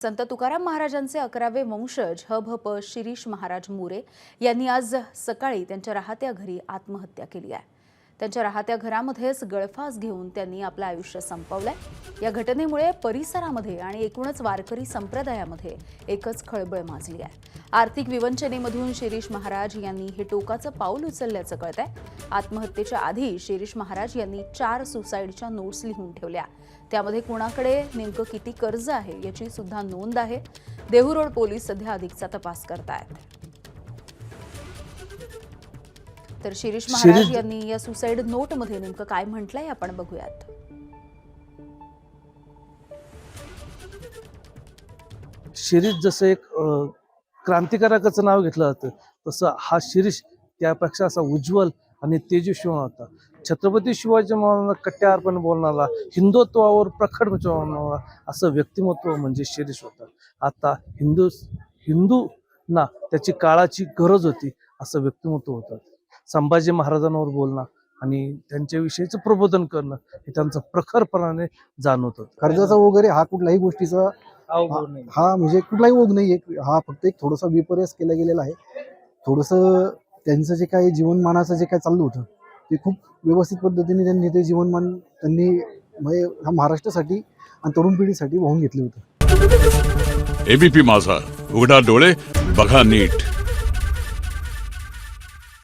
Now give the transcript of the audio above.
संत तुकाराम महाराजांचे 11वे वंशज ह.भ.प. शिरीष महाराज मोरे यांनी आज सकाळी त्यांच्या राहत्या घरी आत्महत्या केली आहे। त्यांच्या राहत्या घरामध्येच गळफास घेऊन त्यांनी आपलं आयुष्य संपवलंय। या घटनेमुळे परिसरामध्ये आणि एकूणच वारकरी संप्रदायामध्ये एकच खळबळ माजली आहे। आर्थिक विवंचनेमधून शिरीष महाराज यांनी हे टोकाचं पाऊल उचलल्याचं कळतंय। आत्महत्येच्या आधी शिरीष महाराज यांनी 4 सुसाईडच्या नोट्स लिहून ठेवल्या। त्यामध्ये कोणाकडे नेमकं किती कर्ज आहे याची सुद्धा नोंद आहे। देहू रोड पोलीस सध्या अधिकचा तपास करतायत। तर शिरीष महाराज यांनी या सुसाईड नोट मध्ये नेमकं काय म्हटलंय आपण बघूयात। शिरीष जसं एक क्रांतिकारकाचं नाव घेतलं जातं, तसं हा शिरीष त्यापेक्षा असा उज्ज्वल आणि तेजस्वी होता। छत्रपती शिवाजी महाराजांना कट्यारपणे बोलणारा, हिंदुत्वावर प्रखर विचार असं व्यक्तिमत्व म्हणजे शिरीष होता। आता हिंदूंना त्याची काळाची गरज होती असं व्यक्तिमत्व होतं। संभाजी महाराजांवर बोलणं आणि त्यांच्याविषयीचं प्रबोधन करणं हे त्यांचं प्रखरपणाने जाणवत होतं। कर्जाचा वगैरे हा कुठल्याही गोष्टीचा हा म्हणजे कुठलाही ओघ नाही, हा फक्त एक थोडासा विपर्यास केला गेलेला आहे। थोडंसं त्यांचं जे काही जीवनमानाचं जे काही चाललं होतं ते खूप व्यवस्थित पद्धतीने त्यांनी ते जीवनमान त्यांनी म्हणजे हा महाराष्ट्रासाठी आणि तरुण पिढीसाठी वाहून घेतले होते। एबीपी माझा, उघडा डोळे बघा नीट।